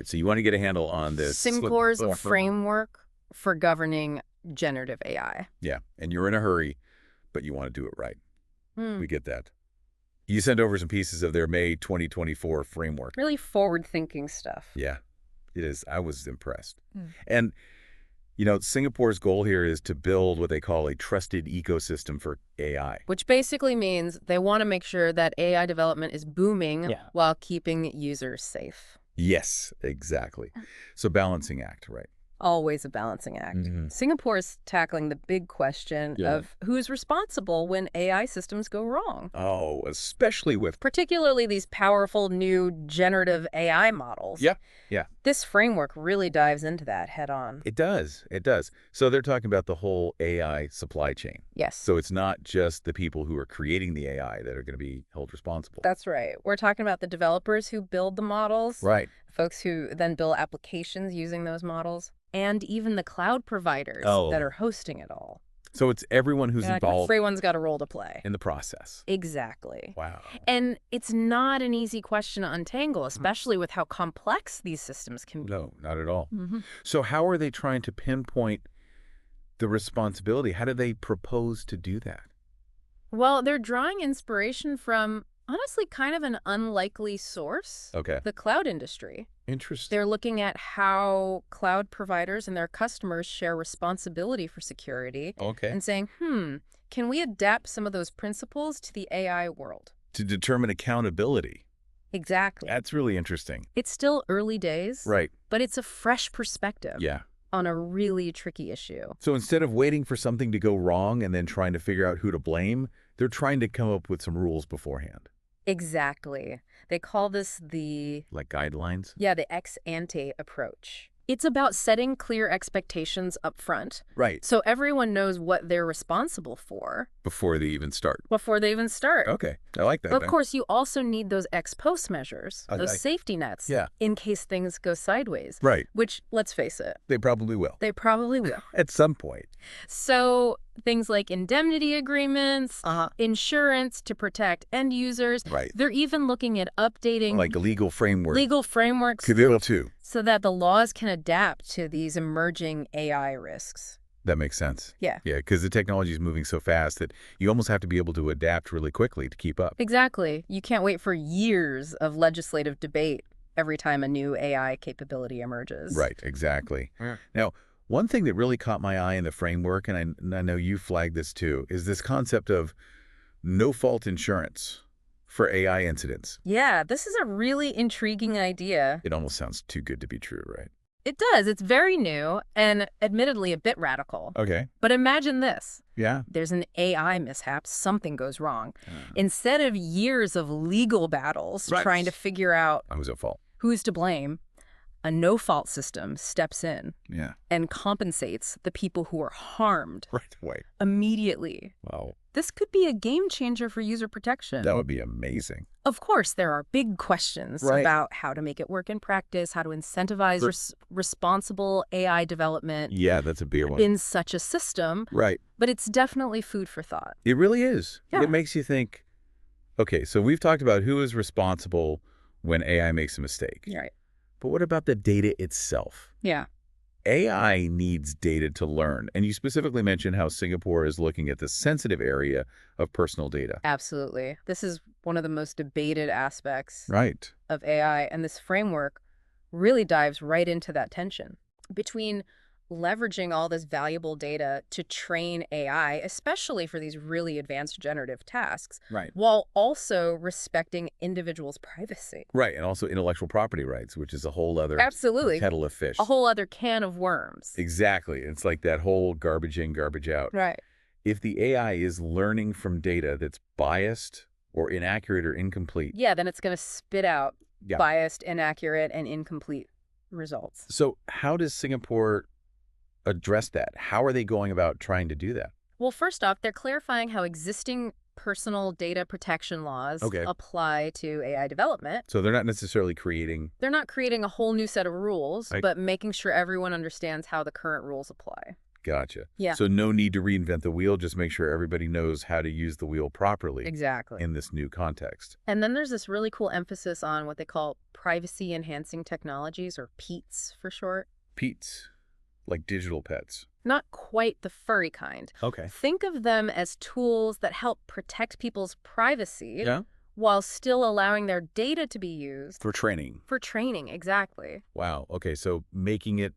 So you want to get a handle on this. Singapore's framework for governing generative AI. Yeah, and you're in a hurry, but you want to do it right. We get that. You sent over some pieces of their May 2024 framework. Really forward-thinking stuff. Yeah, it is. I was impressed. And, you know, Singapore's goal here is to build what they call a trusted ecosystem for AI. Which basically means they want to make sure that AI development is booming while keeping users safe. Yes, exactly. So balancing act, right? Always a balancing act. Singapore is tackling the big question of who's responsible when AI systems go wrong. Oh, especially with... Particularly these powerful new generative AI models. Yeah. This framework really dives into that head on. It does. It does. So they're talking about the whole AI supply chain. Yes. So it's not just the people who are creating the AI that are going to be held responsible. That's right. We're talking about the developers who build the models. Right. Folks who then build applications using those models. And even the cloud providers that are hosting it all. So it's everyone who's involved. Everyone's got a role to play. In the process. Exactly. Wow. And it's not an easy question to untangle, especially with how complex these systems can be. No, not at all. So how are they trying to pinpoint the responsibility? How do they propose to do that? Well, they're drawing inspiration from, honestly, kind of an unlikely source. Okay. The cloud industry. Interesting. They're looking at how cloud providers and their customers share responsibility for security. Okay. And saying, can we adapt some of those principles to the AI world? To determine accountability. Exactly. That's really interesting. It's still early days. Right. But it's a fresh perspective. Yeah. On a really tricky issue. So instead of waiting for something to go wrong and then trying to figure out who to blame, they're trying to come up with some rules beforehand. Exactly. They call this the... Like guidelines? Yeah, the ex-ante approach. It's about setting clear expectations up front. Right. So everyone knows what they're responsible for. Before they even start. Okay. I like that. But of course, you also need those ex-post measures, those safety nets, Yeah. in case things go sideways. Right. Which, let's face it. They probably will. At some point. So things like indemnity agreements, insurance to protect end users. Right. They're even looking at updating Like a legal framework. legal frameworks Could be able to. so that the laws can adapt to these emerging AI risks. That makes sense. Yeah. Yeah, because the technology is moving so fast that you almost have to be able to adapt really quickly to keep up. Exactly. You can't wait for years of legislative debate every time a new AI capability emerges. Right, exactly. Now, one thing that really caught my eye in the framework, and I know you flagged this too, is this concept of no-fault insurance for AI incidents. Yeah, this is a really intriguing idea. It almost sounds too good to be true, right? It does. It's very new and admittedly a bit radical. Okay. But imagine this. Yeah. There's an AI mishap. Something goes wrong. Instead of years of legal battles trying to figure out who's at fault, who's to blame, a no-fault system steps in and compensates the people who are harmed right away immediately. Wow. This could be a game changer for user protection. That would be amazing. Of course, there are big questions about how to make it work in practice, how to incentivize responsible AI development. Yeah, that's a big one. In such a system. Right. But it's definitely food for thought. It really is. Yeah. It makes you think, okay, so we've talked about who is responsible when AI makes a mistake. Right. But what about the data itself? Yeah. AI needs data to learn. And you specifically mentioned how Singapore is looking at the sensitive area of personal data. Absolutely. This is one of the most debated aspects of AI. And this framework really dives right into that tension between leveraging all this valuable data to train AI, especially for these really advanced generative tasks, while also respecting individuals' privacy. Right, and also intellectual property rights, which is a whole other kettle of fish. A whole other can of worms. Exactly. It's like that whole garbage in, garbage out. Right. If the AI is learning from data that's biased or inaccurate or incomplete. Yeah, then it's going to spit out biased, inaccurate, and incomplete results. So how does Singapore address that? How are they going about trying to do that? Well, first off, they're clarifying how existing personal data protection laws apply to AI development. So they're not necessarily creating... They're not creating a whole new set of rules, but making sure everyone understands how the current rules apply. Gotcha. Yeah. So no need to reinvent the wheel, just make sure everybody knows how to use the wheel properly Exactly. in this new context. And then there's this really cool emphasis on what they call privacy-enhancing technologies, or PETs for short. Pete's, like digital pets. Not quite the furry kind. Okay. Think of them as tools that help protect people's privacy Yeah. while still allowing their data to be used For training. for training. Exactly. Wow. Okay, so making it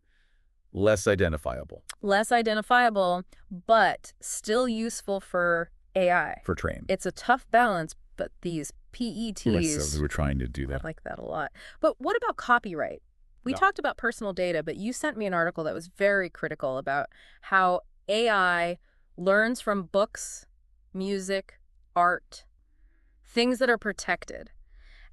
less identifiable Less identifiable, but still useful for AI. for train. It's a tough balance, but these PETs, So we're trying to do I that. like that a lot. But what about copyright? We No. talked about personal data, but you sent me an article that was very critical about how AI learns from books, music, art, things that are protected.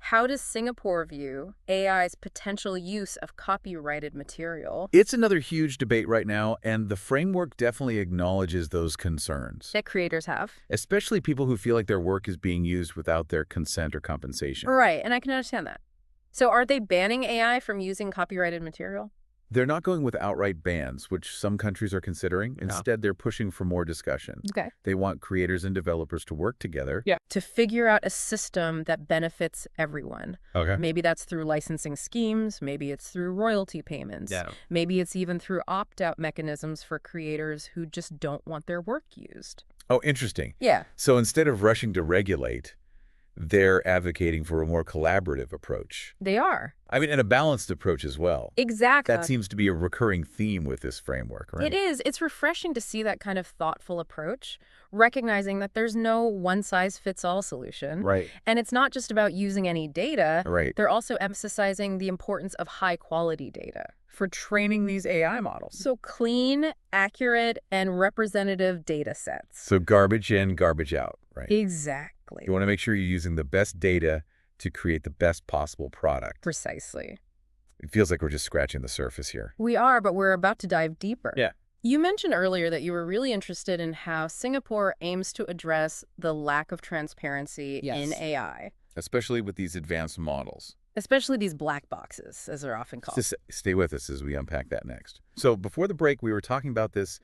How does Singapore view AI's potential use of copyrighted material It's another huge debate right now, and the framework definitely acknowledges those concerns, that creators have? especially people who feel like their work is being used without their consent or compensation. Right, and I can understand that. So are they banning AI from using copyrighted material? They're not going with outright bans, which some countries are considering. Instead, they're pushing for more discussion. Okay. They want creators and developers to work together. To figure out a system that benefits everyone. Okay. Maybe that's through licensing schemes. Maybe it's through royalty payments. Maybe it's even through opt-out mechanisms for creators who just don't want their work used. Oh, interesting. Yeah. So instead of rushing to regulate, they're advocating for a more collaborative approach. They are. I mean, and a balanced approach as well. Exactly. That seems to be a recurring theme with this framework, right? It is. It's refreshing to see that kind of thoughtful approach, recognizing that there's no one-size-fits-all solution. Right. And it's not just about using any data. Right. They're also emphasizing the importance of high-quality data For training these AI models. So clean, accurate, and representative data sets. So garbage in, garbage out, right? Exactly. You want to make sure you're using the best data to create the best possible product. Precisely. It feels like we're just scratching the surface here. We are, but we're about to dive deeper. Yeah. You mentioned earlier that you were really interested in how Singapore aims to address the lack of transparency in AI, Especially with these advanced models. especially these black boxes, as they're often called. Just stay with us as we unpack that next. So before the break, we were talking about this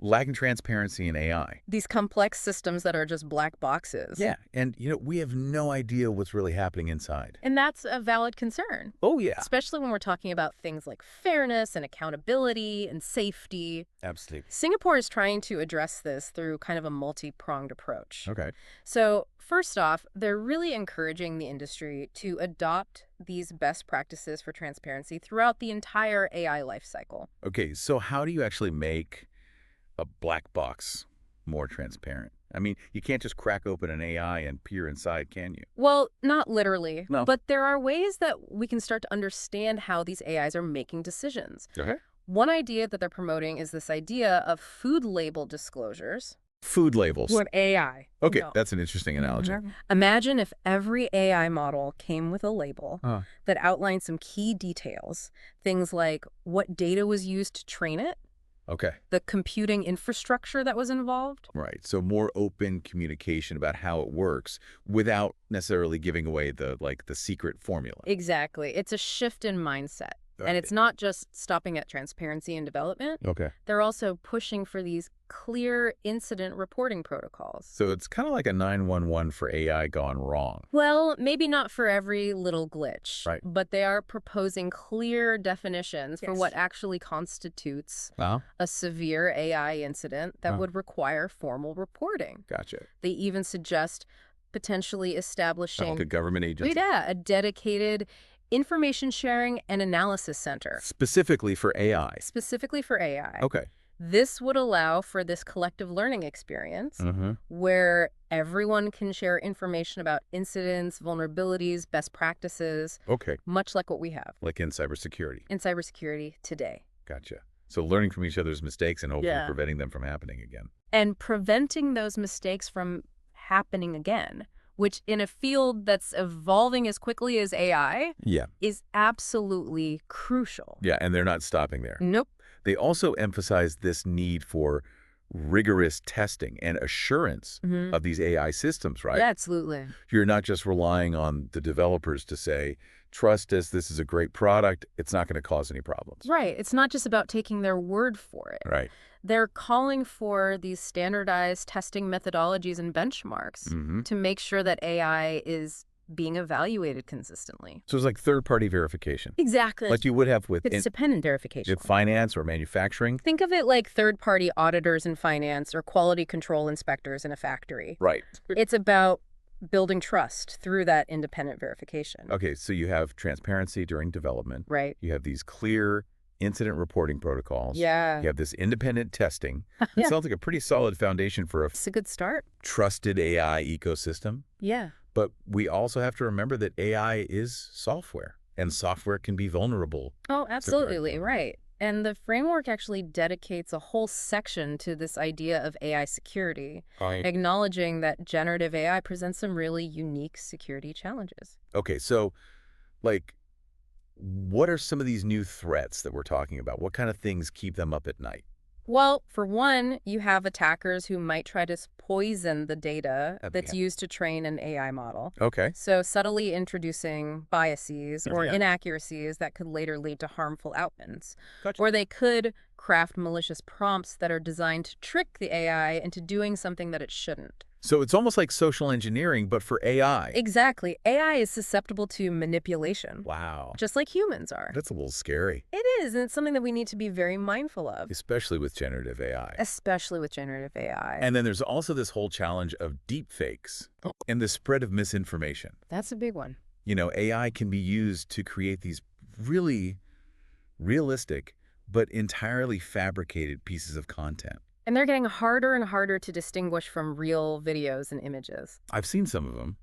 lacking transparency in AI. These complex systems that are just black boxes. Yeah. And, we have no idea what's really happening inside. And that's a valid concern, Oh, yeah. especially when we're talking about things like fairness and accountability and safety. Absolutely. Singapore is trying to address this through kind of a multi-pronged approach. Okay. So first off, they're really encouraging the industry to adopt these best practices for transparency throughout the entire AI lifecycle. Okay. So how do you actually make a black box more transparent? I mean, you can't just crack open an AI and peer inside, can you? Well, not literally, No. but there are ways that we can start to understand how these AIs are making decisions. Okay. One idea that they're promoting is this idea of food label disclosures. Food labels. What AI? Okay, No. that's an interesting analogy. Imagine if every AI model came with a label Uh. that outlined some key details, things like what data was used to train it, Okay, the computing infrastructure that was involved. right. So more open communication about how it works without necessarily giving away the secret formula. Exactly. It's a shift in mindset. Right. And it's not just stopping at transparency and development. Okay. They're also pushing for these clear incident reporting protocols. So it's kind of like a 911 for AI gone wrong. Well, maybe not for every little glitch, Right. but they are proposing clear definitions for Yes. what actually constitutes Wow. a severe AI incident that Oh. would require formal reporting. Gotcha. They even suggest potentially establishing Like a government agency. a dedicated information sharing and analysis center, Specifically for AI. specifically for AI. Okay. This would allow for this collective learning experience Mm-hmm. where everyone can share information about incidents, vulnerabilities, best practices, Okay. much like what we have Like in cybersecurity. in cybersecurity today. Gotcha. So learning from each other's mistakes and hopefully Yeah. preventing them from happening again. And preventing those mistakes from happening again, which in a field that's evolving as quickly as AI Yeah. is absolutely crucial. Yeah, and they're not stopping there. Nope. They also emphasize this need for rigorous testing and assurance of these AI systems, right? Yeah, absolutely. You're not just relying on the developers to say, trust us, this is a great product, it's not going to cause any problems. Right. It's not just about taking their word for it. Right. They're calling for these standardized testing methodologies and benchmarks to make sure that AI is being evaluated consistently. So it's like third-party verification. Exactly. Like you would have with It's dependent verification. finance or manufacturing. Think of it like third-party auditors in finance or quality control inspectors in a factory. Right. It's about building trust through that independent verification. Okay, so you have transparency during development. Right. You have these clear incident reporting protocols. Yeah. You have this independent testing. It Yeah. sounds like a pretty solid foundation for a It's a good start. trusted AI ecosystem. Yeah. But we also have to remember that AI is software, and software can be vulnerable. Oh, absolutely. Right. And the framework actually dedicates a whole section to this idea of AI security, acknowledging that generative AI presents some really unique security challenges. Okay, so, like, what are some of these new threats that we're talking about? What kind of things keep them up at night? Well, for one, you have attackers who might try to poison the data that's Okay. used to train an AI model. Okay. So subtly introducing biases or Yeah. inaccuracies that could later lead to harmful outcomes. Gotcha. Or they could craft malicious prompts that are designed to trick the AI into doing something that it shouldn't. So it's almost like social engineering, but for AI. Exactly. AI is susceptible to manipulation, Wow. just like humans are. That's a little scary, It is, and it's something that we need to be very mindful of, especially with generative AI. especially with generative AI. And then there's also this whole challenge of deep fakes and the spread of misinformation. That's a big one. You know, AI can be used to create these really realistic but entirely fabricated pieces of content. And they're getting harder and harder to distinguish from real videos and images. I've seen some of them,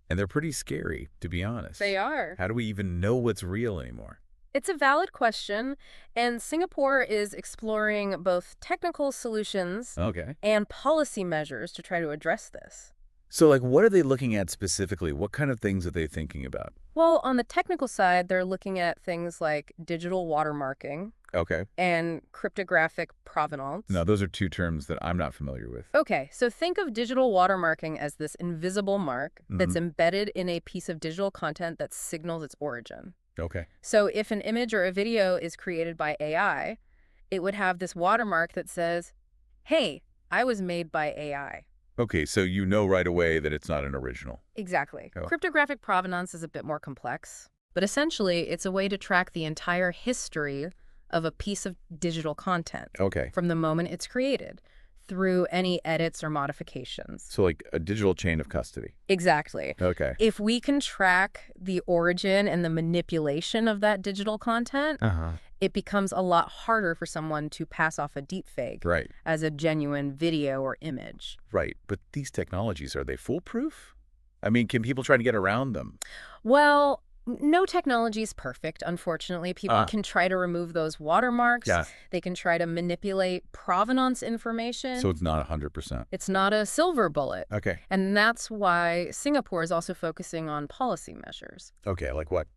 and they're pretty scary, to be honest. They are. How do we even know what's real anymore? It's a valid question, and Singapore is exploring both technical solutions Okay. and policy measures to try to address this. So, like, what are they looking at specifically? What kind of things are they thinking about? Well, on the technical side, they're looking at things like digital watermarking Okay. and cryptographic provenance. Now, those are two terms that I'm not familiar with. Okay, so think of digital watermarking as this invisible mark that's embedded in a piece of digital content that signals its origin. Okay. So if an image or a video is created by AI, it would have this watermark that says, hey, I was made by AI. Okay, so you know right away that it's not an original. Exactly. Oh. Cryptographic provenance is a bit more complex, but essentially it's a way to track the entire history of a piece of digital content Okay. from the moment it's created through any edits or modifications. So, like a digital chain of custody. Exactly. Okay. If we can track the origin and the manipulation of that digital content, it becomes a lot harder for someone to pass off a deepfake Right. as a genuine video or image. Right. But these technologies, are they foolproof? I mean, can people try to get around them? Well, no technology is perfect, unfortunately. People can try to remove those watermarks. Yeah. They can try to manipulate provenance information. So it's not 100%. It's not a silver bullet. Okay. And that's why Singapore is also focusing on policy measures. Okay, like what?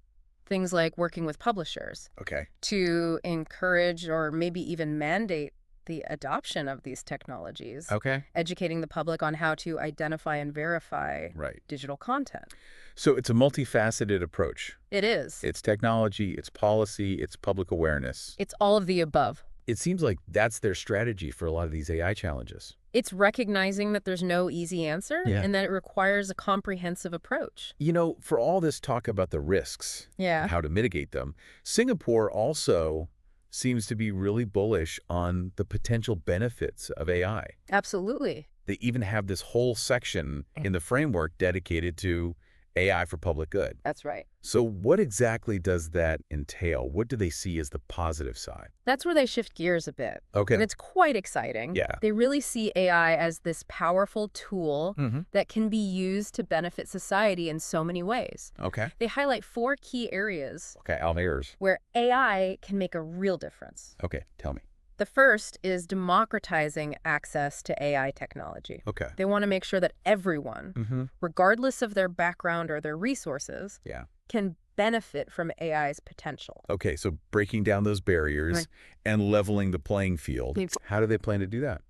Things like working with publishers Okay. to encourage or maybe even mandate the adoption of these technologies, Okay. educating the public on how to identify and verify Right. digital content. So it's a multifaceted approach. It is. It's technology, it's policy, it's public awareness. It's all of the above. It seems like that's their strategy for a lot of these AI challenges. It's recognizing that there's no easy answer Yeah. and that it requires a comprehensive approach. You know, for all this talk about the risks, Yeah. how to mitigate them, Singapore also seems to be really bullish on the potential benefits of AI. Absolutely. They even have this whole section in the framework dedicated to AI for public good. That's right. So what exactly does that entail? What do they see as the positive side? That's where they shift gears a bit. Okay. And it's quite exciting. Yeah. They really see AI as this powerful tool Mhm. that can be used to benefit society in so many ways. Okay. They highlight 4 key areas Okay, Almeirs. where AI can make a real difference. Okay, tell me. The first is democratizing access to AI technology. Okay. They want to make sure that everyone, Mm-hmm. regardless of their background or their resources, Yeah. can benefit from AI's potential. Okay, so breaking down those barriers Right. and leveling the playing field. Yes. How do they plan to do that?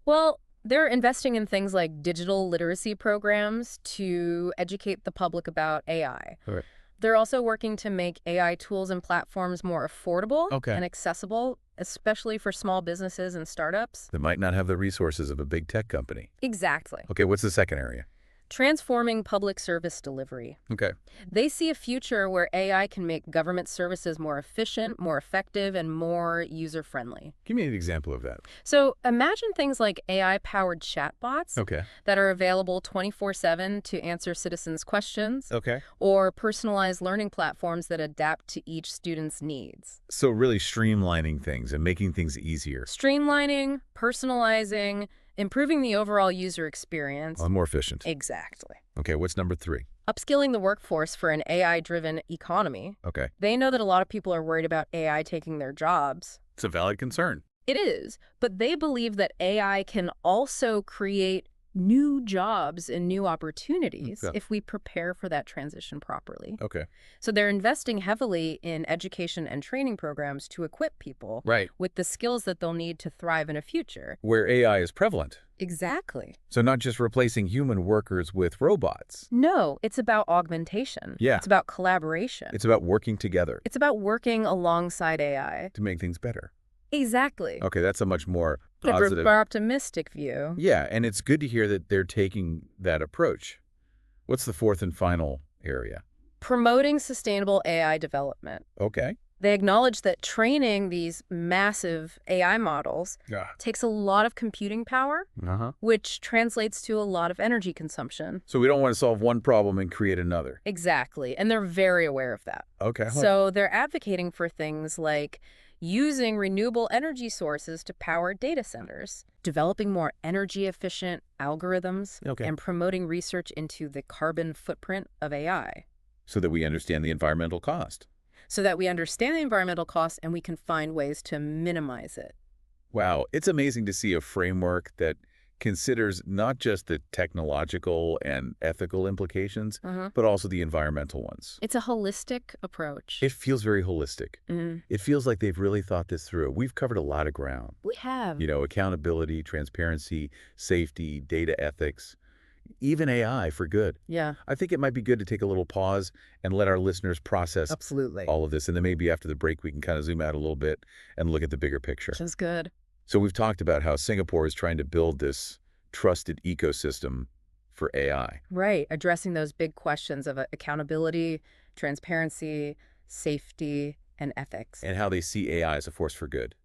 Well, they're investing in things like digital literacy programs to educate the public about AI. All right. They're also working to make AI tools and platforms more affordable Okay. and accessible, especially for small businesses and startups. That might not have the resources of a big tech company. Exactly. Okay, what's the second area? Transforming public service delivery. Okay. They see a future where AI can make government services more efficient, more effective, and more user-friendly. Give me an example of that. So imagine things like AI-powered chatbots Okay. that are available 24/7 to answer citizens' questions, Okay. or personalized learning platforms that adapt to each student's needs. So really streamlining things and making things easier. Streamlining, personalizing, improving the overall user experience. More efficient. Exactly. Okay, what's number 3? Upskilling the workforce for an AI-driven economy. Okay. They know that a lot of people are worried about AI taking their jobs. It's a valid concern. It is, but they believe that AI can also create new jobs and new opportunities Yeah. if we prepare for that transition properly. Okay. So they're investing heavily in education and training programs to equip people Right. with the skills that they'll need to thrive in a future. Where AI is prevalent. Exactly. So not just replacing human workers with robots. No, it's about augmentation. Yeah. It's about collaboration. It's about working together It's about working alongside AI. to make things better. Exactly. Okay, that's a much more A positive. more optimistic view. Yeah, and it's good to hear that they're taking that approach. What's the fourth and final area? Promoting sustainable AI development. Okay. They acknowledge that training these massive AI models Yeah. takes a lot of computing power, Uh-huh. which translates to a lot of energy consumption. So we don't want to solve one problem and create another. Exactly. And they're very aware of that. Okay. So they're advocating for things like using renewable energy sources to power data centers, developing more energy-efficient algorithms, Okay. and promoting research into the carbon footprint of AI. So that we understand the environmental cost. So that we understand the environmental cost and we can find ways to minimize it. Wow, it's amazing to see a framework that considers not just the technological and ethical implications, but also the environmental ones. It's a holistic approach. It feels very holistic. It feels like they've really thought this through. We've covered a lot of ground. We have. You know, accountability, transparency, safety, data ethics, even AI for good. Yeah, I think it might be good to take a little pause and let our listeners process absolutely. all of this. And then maybe after the break, we can kind of zoom out a little bit and look at the bigger picture. Which is good. So we've talked about how Singapore is trying to build this trusted ecosystem for AI. Right, addressing those big questions of accountability, transparency, safety, and ethics, And how they see AI as a force for good.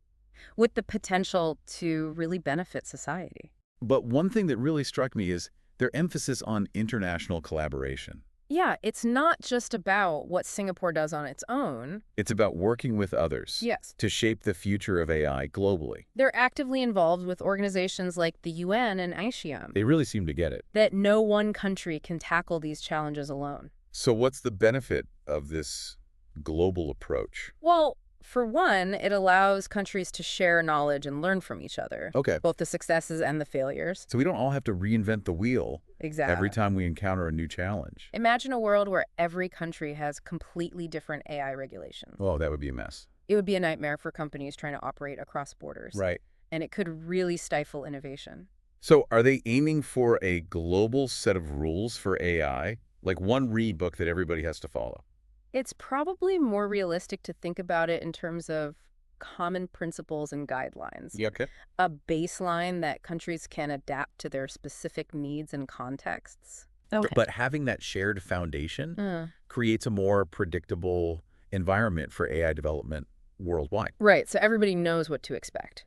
with the potential to really benefit society. But one thing that really struck me is their emphasis on international collaboration. Yeah, it's not just about what Singapore does on its own. It's about working with others Yes. to shape the future of AI globally. They're actively involved with organizations like the UN and ASEAN. They really seem to get it. That no one country can tackle these challenges alone. So what's the benefit of this global approach? Well, for one, it allows countries to share knowledge and learn from each other. Okay. Both the successes and the failures. So we don't all have to reinvent the wheel Exactly. every time we encounter a new challenge. Imagine a world where every country has completely different AI regulations. Oh, that would be a mess. It would be a nightmare for companies trying to operate across borders. Right. And it could really stifle innovation. So are they aiming for a global set of rules for AI? Like one read book that everybody has to follow? It's probably more realistic to think about it in terms of common principles and guidelines. Yeah, okay. A baseline that countries can adapt to their specific needs and contexts. Okay. But having that shared foundation creates a more predictable environment for AI development worldwide. Right, so everybody knows what to expect.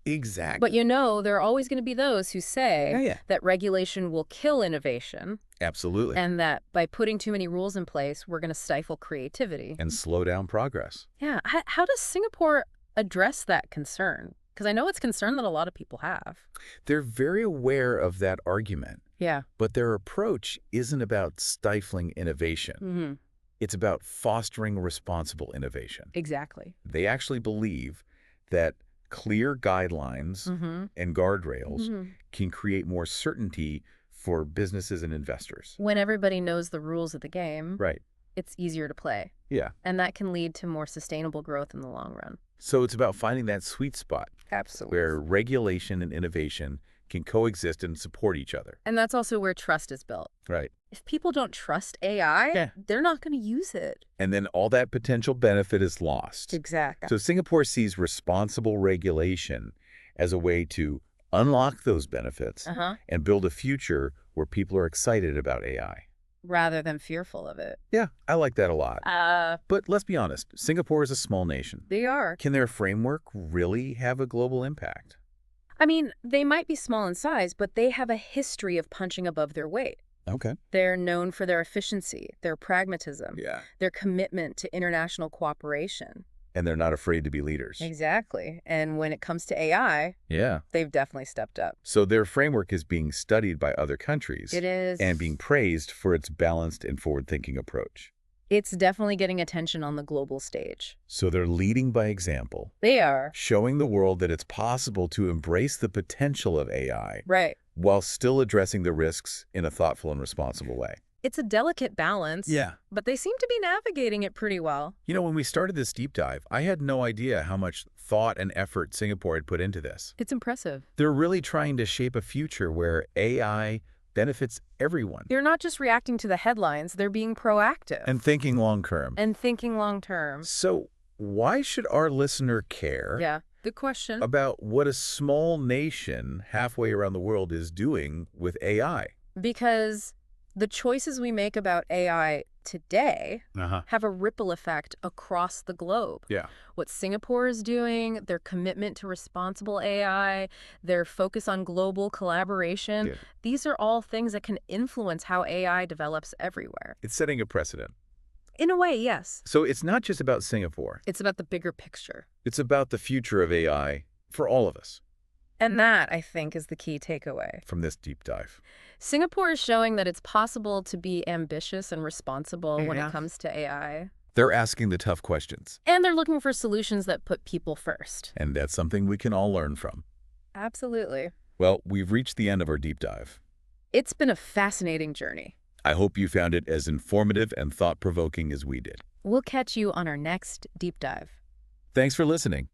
Exactly. But there are always going to be those who say that regulation will kill innovation. Absolutely. And that by putting too many rules in place, we're going to stifle creativity. And slow down progress. Yeah. How does Singapore address that concern? Because I know it's a concern that a lot of people have. They're very aware of that argument, Yeah. but their approach isn't about stifling innovation. It's about fostering responsible innovation. Exactly. They actually believe that clear guidelines and guardrails can create more certainty for businesses and investors. When everybody knows the rules of the game, Right. it's easier to play. Yeah. And that can lead to more sustainable growth in the long run. So it's about finding that sweet spot Absolutely. where regulation and innovation can coexist and support each other. And that's also where trust is built. Right. If people don't trust AI, they're not going to use it. And then all that potential benefit is lost. Exactly. So Singapore sees responsible regulation as a way to unlock those benefits and build a future where people are excited about AI. Rather than fearful of it. Yeah, I like that a lot. But let's be honest, Singapore is a small nation. They are. Can their framework really have a global impact? I mean, they might be small in size, but they have a history of punching above their weight. Okay. They're known for their efficiency, their pragmatism, Yeah. their commitment to international cooperation. And they're not afraid to be leaders. Exactly. And when it comes to AI, Yeah. they've definitely stepped up. So their framework is being studied by other countries. It is. And being praised for its balanced and forward-thinking approach. It's definitely getting attention on the global stage. So they're leading by example, They are. showing the world that it's possible to embrace the potential of AI Right. while still addressing the risks in a thoughtful and responsible way. It's a delicate balance. Yeah. But they seem to be navigating it pretty well. You know, when we started this deep dive, I had no idea how much thought and effort Singapore had put into this. It's impressive. They're really trying to shape a future where AI benefits everyone. They're not just reacting to the headlines, they're being proactive. And thinking long-term. And thinking long term. So why should our listener care Yeah. The question. about what a small nation halfway around the world is doing with AI? Because the choices we make about AI today have a ripple effect across the globe. Yeah. What Singapore is doing, their commitment to responsible AI, their focus on global collaboration, Yeah. these are all things that can influence how AI develops everywhere. It's setting a precedent. In a way, yes. So it's not just about Singapore. It's about the bigger picture. It's about the future of AI for all of us And that, I think, is the key takeaway. from this deep dive. Singapore is showing that it's possible to be ambitious and responsible when it comes to AI. They're asking the tough questions, And they're looking for solutions that put people first. and that's something we can all learn from. Absolutely. Well, we've reached the end of our deep dive. It's been a fascinating journey. I hope you found it as informative and thought-provoking as we did. We'll catch you on our next deep dive. Thanks for listening.